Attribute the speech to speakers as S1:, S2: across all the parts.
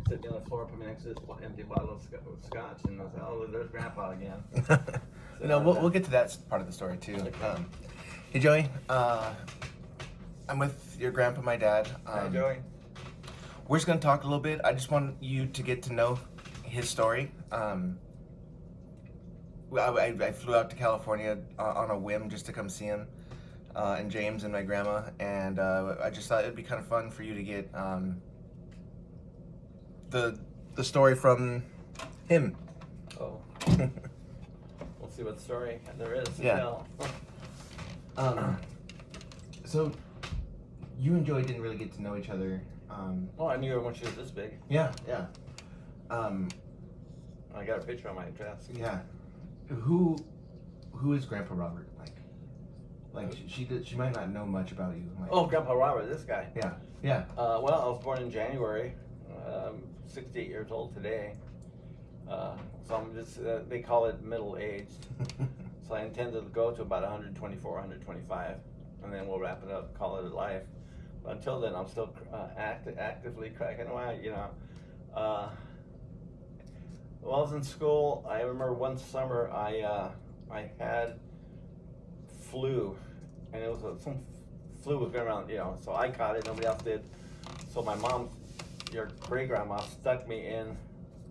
S1: sitting on the floor, put me next to this empty bottle of scotch, and I was like, oh, there's Grandpa again.
S2: No, we'll get to that part of the story too.
S1: Okay.
S2: Hey Joey, I'm with your grandpa, my dad.
S1: Hi, Joey.
S2: We're just gonna talk a little bit. I just want you to get to know his story. I flew out to California on a whim just to come see him and James and my grandma, and I just thought it'd be kind of fun for you to get the story from him.
S1: Oh. We'll see what story there is to
S2: Yeah.
S1: tell.
S2: So you and Joey didn't really get to know each other.
S1: Oh, I knew her when she was this big.
S2: Yeah.
S1: I got a picture on my desk.
S2: Yeah. Who is Grandpa Robert like? Like she might not know much about you. Like,
S1: Oh, Grandpa Robert, this guy.
S2: Yeah.
S1: Well, I was born in January. 68 years old today. So I'm just, they call it middle-aged. So I intend to go to about 124, 125, and then we'll wrap it up, call it a life. But until then, I'm still actively cracking away, you know. While I was in school, I remember one summer I had flu, and it was some flu was going around, you know, so I caught it, nobody else did. So my mom, your great-grandma, stuck me in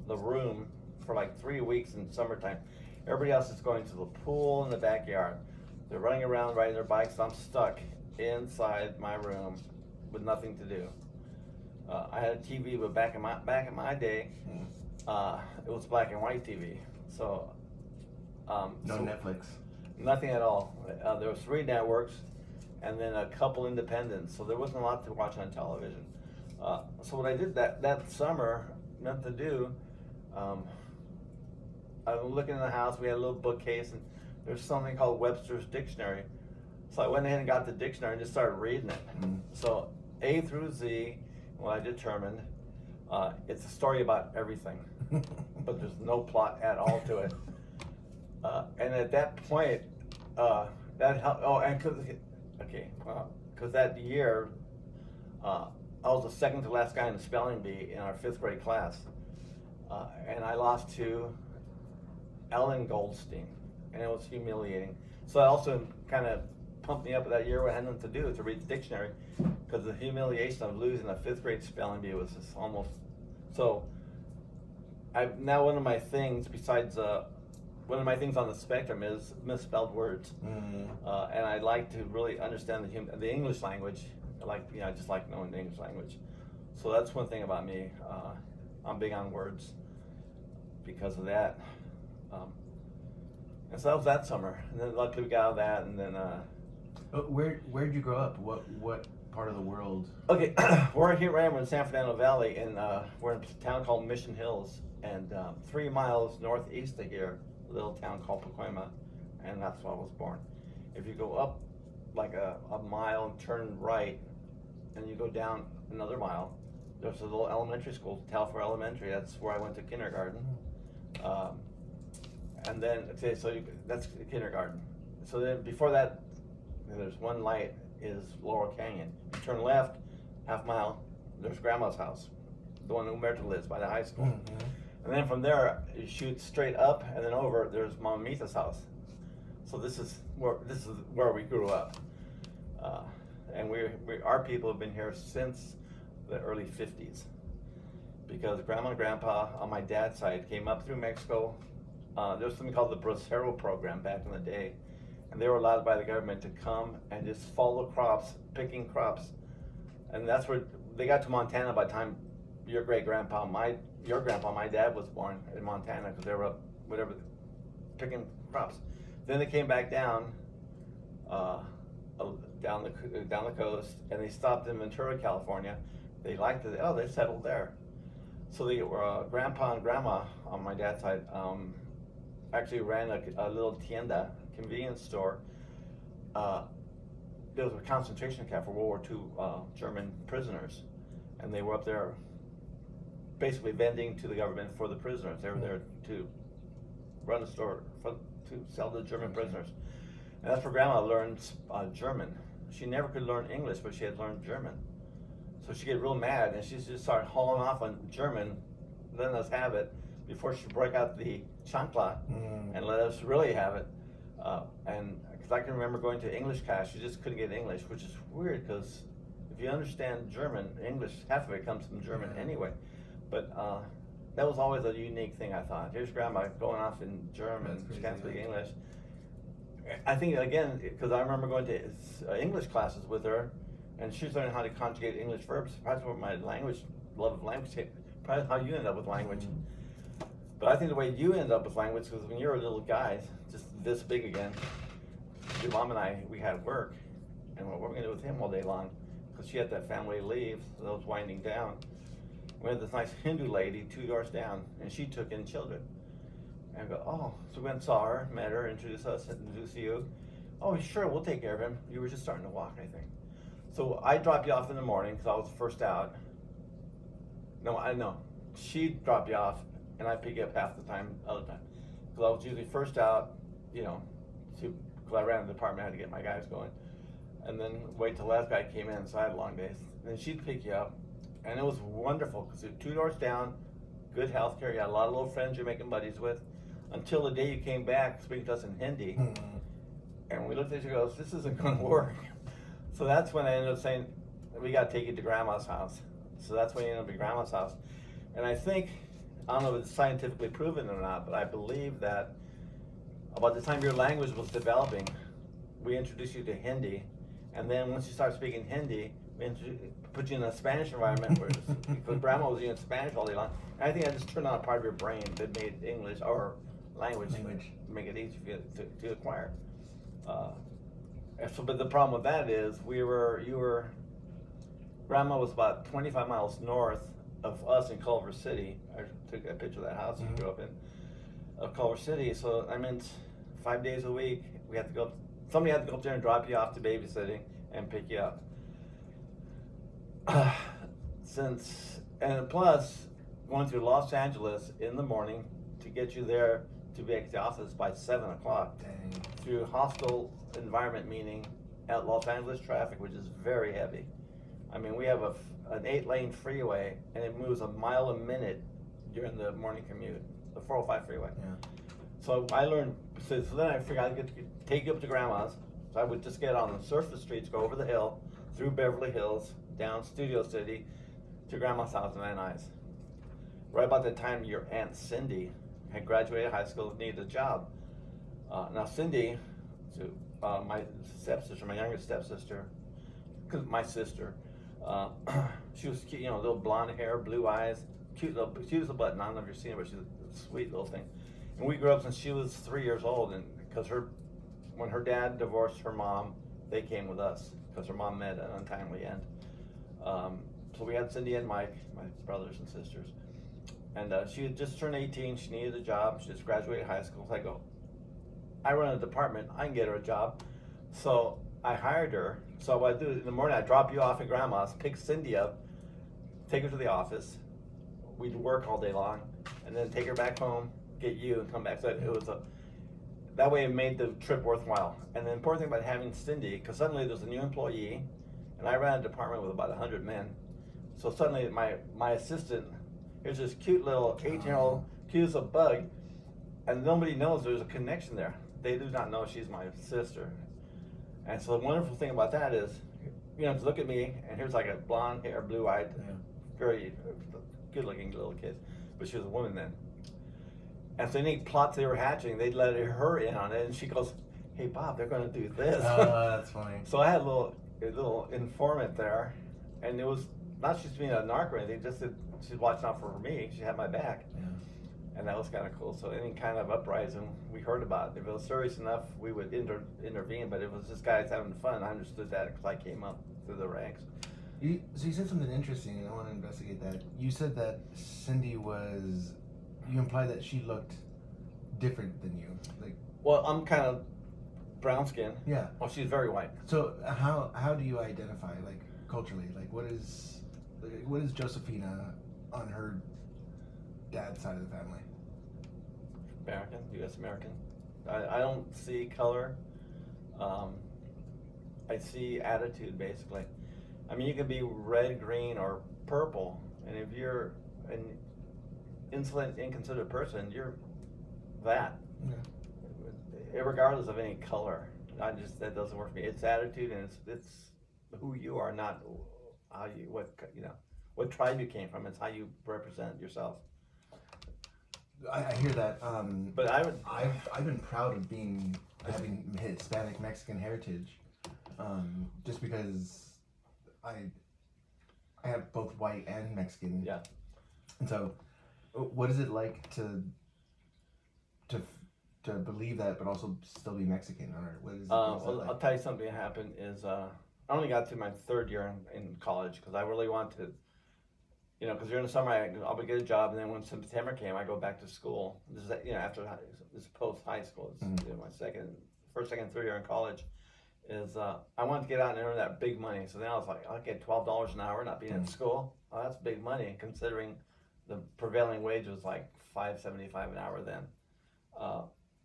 S1: the room for like 3 weeks in summertime. Everybody else is going to the pool in the backyard. They're running around riding their bikes. I'm stuck inside my room with nothing to do. I had a TV, but back in my day, it was black and white TV. So
S2: No Netflix.
S1: nothing at all. There was 3 networks, and then a couple independents. So there wasn't a lot to watch on television. So what I did that summer, nothing to do. I was looking in the house. We had a little bookcase, and there's something called Webster's Dictionary. So I went ahead and got the dictionary and just started reading it. So A through Z, what I determined, it's a story about everything, but there's no plot at all to it. And at that point, that helped. Oh, and because that year, I was the second to last guy in the spelling bee in our 5th grade class, and I lost to Ellen Goldstein, and it was humiliating. So that also kind of pumped me up that year. What I had nothing to do to read the dictionary, because the humiliation of losing a 5th grade spelling bee was just almost. So now one of my things besides one of my things on the spectrum is misspelled words, and I like to really understand the English language. I just like knowing the English language. So that's one thing about me. I'm big on words because of that. And so that was that summer, and then luckily we got out of that, and then.
S2: Where'd you grow up? What part of the world?
S1: Okay, we're here right now in San Fernando Valley, and we're in a town called Mission Hills, and 3 miles northeast of here, a little town called Pacoima, and that's where I was born. If you go up like a mile and turn right, and you go down another mile, there's a little elementary school, Talfor Elementary. That's where I went to kindergarten. And then, that's kindergarten. So then before that, there's one light is Laurel Canyon. You turn left, half mile, there's Grandma's house, the one Humberto lives by the high school. And then from there, you shoot straight up and then over, there's Mama Mita's house. So this is where we grew up. And our people have been here since the early 50s. Because Grandma and Grandpa on my dad's side came up through Mexico. There was something called the Bracero program back in the day. And they were allowed by the government to come and just follow crops, picking crops. And that's where they got to Montana by the time your grandpa, my dad was born in Montana, because they were up, picking crops. Then they came back down the coast, and they stopped in Ventura, California. They liked it. Oh, they settled there. So they were Grandpa and Grandma on my dad's side actually ran a little tienda, convenience store. There was a concentration camp for World War II German prisoners, and they were up there basically vending to the government for the prisoners. They were there to run a store to sell to German prisoners. And that's where Grandma learned German. She never could learn English, but she had learned German. So she'd get real mad, and she'd just start hauling off on German, letting us have it, before she broke out the chancla and let us really have it. And because I can remember going to English class, you just couldn't get English, which is weird because if you understand German, English, half of it comes from German anyway. But that was always a unique thing, I thought. Here's grandma going off in German, she can't speak English. I think, again, because I remember going to English classes with her, and she's learning how to conjugate English verbs. Probably what my love of language, probably how you end up with language. But I think the way you end up with language, because when you're a little guy, just this big again, your mom and I, we had work, and what we're going to do with him all day long, because she had that family leave, so that was winding down. We had this nice Hindu lady 2 doors down, and she took in children. And I go, oh, so we went and saw her, met her, introduced us, introduced you. Oh, sure, we'll take care of him. You were just starting to walk, I think. So I dropped you off in the morning, because I was first out. No, I know. She'd drop you off, and I'd pick you up half the time, other time. Because I was usually first out, because I ran the department, I had to get my guys going. And then wait till the last guy came in, so I had long days. And then she'd pick you up, and it was wonderful, because you're 2 doors down, good health care, you had a lot of little friends you're making buddies with, until the day you came back speaking to us in Hindi. And we looked at you and goes, this isn't going to work. So that's when I ended up saying, we got to take you to grandma's house. So that's when you ended up at grandma's house. And I think, I don't know if it's scientifically proven or not, but I believe that about the time your language was developing, we introduced you to Hindi. And then once you start speaking Hindi, we put you in a Spanish environment where because grandma was using Spanish all day long. And I think I just turned on a part of your brain that made English or language. Make it easy for you to acquire. But the problem with that is grandma was about 25 miles north of us in Culver City. I took a picture of that house you grew up in, of Culver City. So I meant 5 days a week, we had to go, somebody had to go up there and drop you off to babysitting and pick you up. And plus, going through Los Angeles in the morning to get you there to be at the office by 7 o'clock.
S2: Dang.
S1: Through hostile environment, meaning at Los Angeles traffic, which is very heavy. I mean, we have an 8-lane freeway, and it moves a mile a minute during the morning commute, the 405 freeway.
S2: Yeah.
S1: So I learned, so then I figured I'd take you up to grandma's. So I would just get on the surface streets, go over the hill, through Beverly Hills, down Studio City, to grandma's house in Van Nuys. Right about the time your Aunt Cindy had graduated high school and needed a job. Now Cindy, my stepsister, my younger stepsister, because my sister, she was cute, little blonde hair, blue eyes, cute as a button. I don't know if you've seen her, but she's a sweet little thing. And we grew up since she was 3 years old, and because when her dad divorced her mom, they came with us because her mom met an untimely end. So we had Cindy and Mike, my brothers and sisters. And she had just turned 18, she needed a job, she just graduated high school. So I go, I run a department, I can get her a job. So I hired her. So what I do in the morning, I drop you off at grandma's, pick Cindy up, take her to the office. We'd work all day long, and then take her back home, get you, and come back. So it was that way it made the trip worthwhile. And the important thing about having Cindy, because suddenly there's a new employee, and I ran a department with about 100 men. So suddenly my assistant, here's this cute little 18-year-old, cute as a bug, and nobody knows there's a connection there. They do not know she's my sister. And so the wonderful thing about that is, to look at me, and here's like a blonde hair, blue-eyed, very good-looking little kid, but she was a woman then. And so any plots they were hatching, they'd let her in on it, and she goes, hey Bob, they're gonna do this.
S2: Oh, that's funny.
S1: So I had a little informant there, and it was not just being a narc or anything, just that she's watching out for me, she had my back.
S2: Yeah.
S1: And that was kind of cool. So any kind of uprising, we heard about it. If it was serious enough, we would intervene, but if it was just guys having fun, I understood that because I came up through the ranks.
S2: So you said something interesting, and I want to investigate that. You said that Cindy you implied that she looked different than you.
S1: Well, I'm kind of brown skin.
S2: Yeah.
S1: Well, she's very white.
S2: So how do you identify, culturally? What is Josephina on her dad's side of the family?
S1: American, U.S. American. I don't see color. I see attitude, basically. I mean, you can be red, green, or purple, and if you're an insolent, inconsiderate person, you're that. Regardless of any color. That doesn't work for me. It's attitude, and it's who you are, not how you what tribe you came from. It's how you represent yourself.
S2: I hear that.
S1: But
S2: I've been proud of having Hispanic Mexican heritage, just because I have both white and Mexican.
S1: Yeah.
S2: And so, what is it like to believe that, but also still be Mexican, or what is it?
S1: Well, I'll tell you something that happened is I only got through my third year in college because I really wanted to, because during the summer I'll get a job, and then when September came, I go back to school. This is after this post high school. It's my first, second, third year in college. Is I wanted to get out and earn that big money. So then I was like, I'll get $12 an hour, not being in school. Oh, that's big money considering the prevailing wage was like $5.75 an hour then.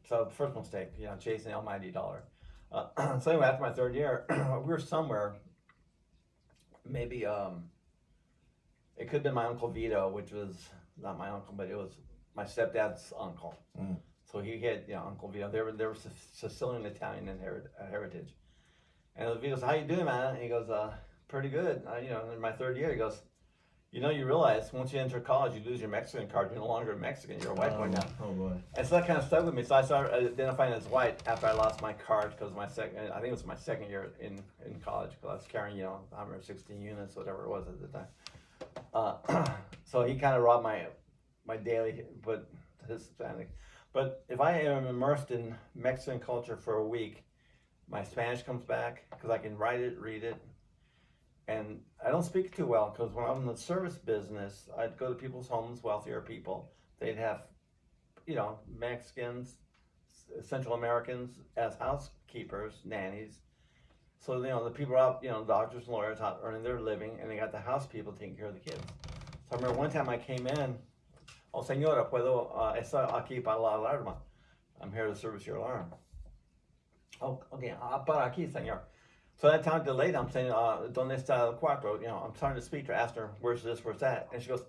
S1: So the first mistake, chasing the almighty dollar. So anyway, after my third year, we were somewhere, maybe, it could have been my Uncle Vito, which was not my uncle, but it was my stepdad's uncle. So he had, Uncle Vito. They were Sicilian Italian in heritage. And Vito says, "How you doing, man?" And he goes, "Pretty good." In my third year, he goes, you realize once you enter college, you lose your Mexican card. You're no longer a Mexican. You're a white boy now.
S2: Oh boy.
S1: And so that kind of stuck with me. So I started identifying as white after I lost my card because I think it was my second year in college because I was carrying, 116 units, whatever it was at the time. So he kind of robbed my daily, but Hispanic. But if I am immersed in Mexican culture for a week, my Spanish comes back because I can write it, read it. And I don't speak too well because when I'm in the service business, I'd go to people's homes, wealthier people. They'd have, Mexicans, Central Americans as housekeepers, nannies. So, the people are out, doctors and lawyers out earning their living, and they got the house people taking care of the kids. So I remember one time I came in, "Oh, señora, puedo estar aquí para la alarma?" "I'm here to service your alarm." "Oh, okay, para aquí, señor." So that time delayed, I'm saying, "Donde está el cuarto?" I'm starting to speak to her, ask her, "Where's this, where's that?" And she goes,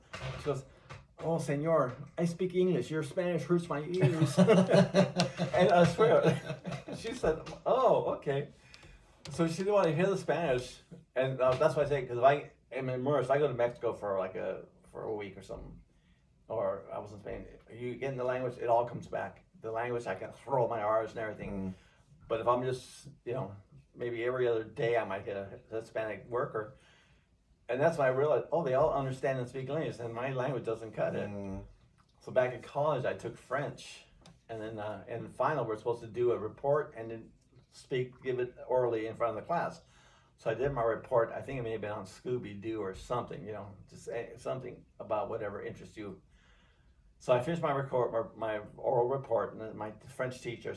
S1: "Oh, señor, I speak English. Your Spanish hurts my ears." And I swear, she said, "Oh, okay." So she didn't want to hear the Spanish, and that's why I say, because if I am immersed, I go to Mexico for a week or something, or I was in Spain. You get in the language, it all comes back. The language, I can throw my R's and everything. But if I'm just, maybe every other day I might get a Hispanic worker, and that's when I realized, they all understand and speak English, and my language doesn't cut it. So back in college, I took French, and then in final, we're supposed to do a report and then give it orally in front of the class. So I did my report. I think it may have been on Scooby-Doo or something, just something about whatever interests you. So I finished my oral report, and then my French teacher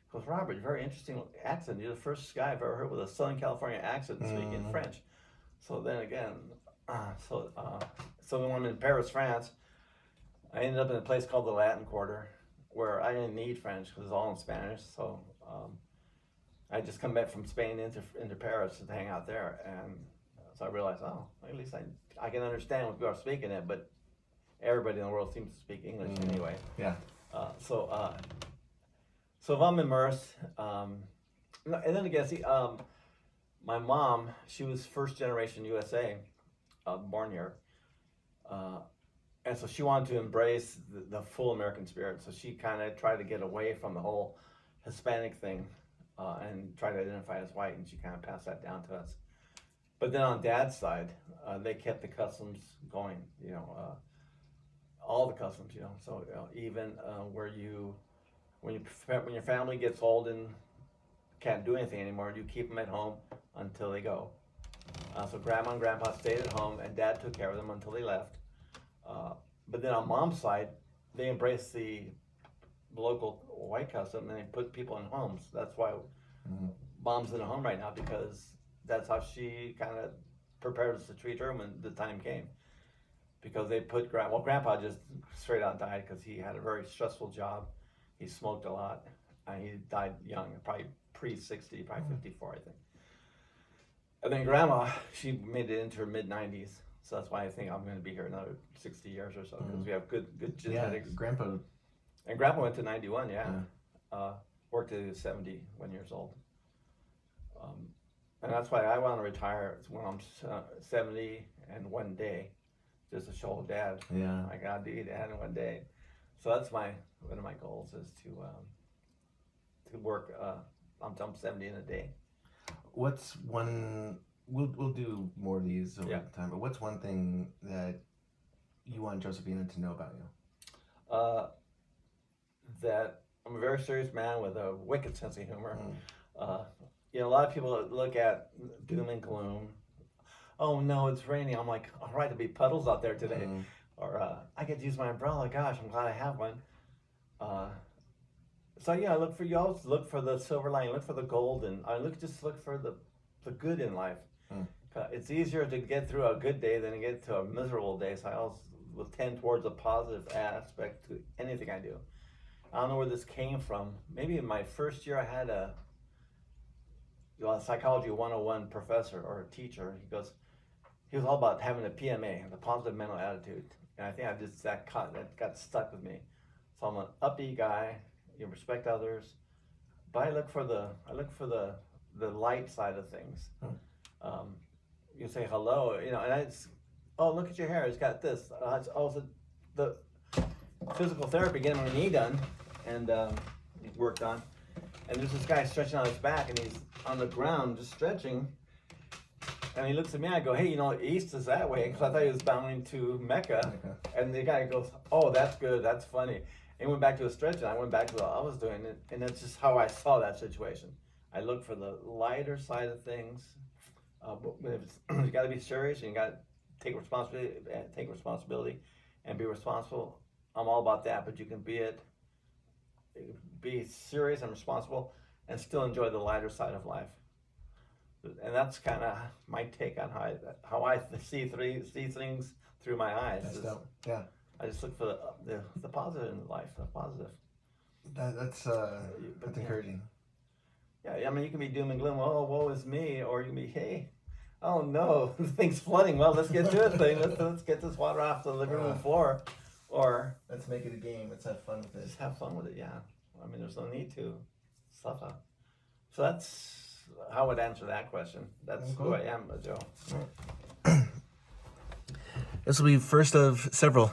S1: goes, "Robert, very interesting accent. You're the first guy I've ever heard with a Southern California accent speaking French." So then again, so then when I'm in Paris, France, I ended up in a place called the Latin Quarter, where I didn't need French because it's all in Spanish. So I just come back from Spain into Paris to hang out there, and so I realized, at least I can understand what people are speaking it, but everybody in the world seems to speak English anyway.
S2: Yeah.
S1: So if I'm immersed, and then again, see, my mom, she was first generation USA, born here, and so she wanted to embrace the full American spirit. So she kind of tried to get away from the whole Hispanic thing, and try to identify as white, and she kind of passed that down to us. But then on Dad's side, they kept the customs going, all the customs, So even when your family gets old and can't do anything anymore, you keep them at home until they go. So Grandma and Grandpa stayed at home, and Dad took care of them until they left. But then on Mom's side, they embraced the local white custom, and they put people in homes. That's why Mom's in a home right now, because that's how she kind of prepared us to treat her when the time came. Because they put Grandpa just straight out died because he had a very stressful job. He smoked a lot, and he died young, probably pre-60, probably 54, I think. And then grandma, she made it into her mid-90s. So that's why I think I'm going to be here another 60 years or so, because we have good genetics.
S2: Yeah, Grandpa.
S1: And grandpa went to 91, yeah. Worked to 71 years old. And that's why I want to retire when I'm 70 and one day, just to show dad.
S2: Yeah.
S1: I got to be dad in one day. So that's one of my goals is to work. I'm 70 in a day.
S2: What's one? We'll do more of these over time. But what's one thing that you want Josephina to know about you?
S1: That I'm a very serious man with a wicked sense of humor. You know, a lot of people look at doom and gloom. Oh no, it's raining. I'm like, all right, there'll be puddles out there today. Or I get to use my umbrella. Gosh, I'm glad I have one. So yeah, you always look for the silver lining, look for the gold, and just look for the good in life. It's easier to get through a good day than to get to a miserable day. So I always will tend towards a positive aspect to anything I do. I don't know where this came from. Maybe in my first year I had a psychology 101 professor or a teacher. He was all about having a PMA, the positive mental attitude. And I think that got stuck with me. So I'm an upbeat guy. You respect others, but I look for the light side of things. You say hello, you know, and look at your hair. It's got this. It's also the physical therapy, getting my knee done and worked on. And there's this guy stretching on his back, and he's on the ground just stretching. And he looks at me, I go, hey, you know, east is that way, because I thought he was bounding to Mecca. And the guy goes, oh, that's good, that's funny. And he went back to his stretch, and I went back to what I was doing, and that's just how I saw that situation. I look for the lighter side of things. But you got to be serious, and you got to take responsibility, and be responsible. I'm all about that, but you can be serious and responsible, and still enjoy the lighter side of life. And that's kind of my take on how I see things through my eyes.
S2: That's dope. Yeah.
S1: I just look for the positive in life, the positive.
S2: That's encouraging.
S1: Yeah, I mean, you can be doom and gloom. Oh, woe is me, or you can be, hey, oh no, the thing's flooding. Well, let's get to it. Let's get this water off the living room floor, or
S2: let's make it a game. Let's have fun with it.
S1: Just have fun with it. Yeah. I mean, there's no need to suffer. So that's how I would answer that question. That's who I am, Joe.
S2: This will be first of several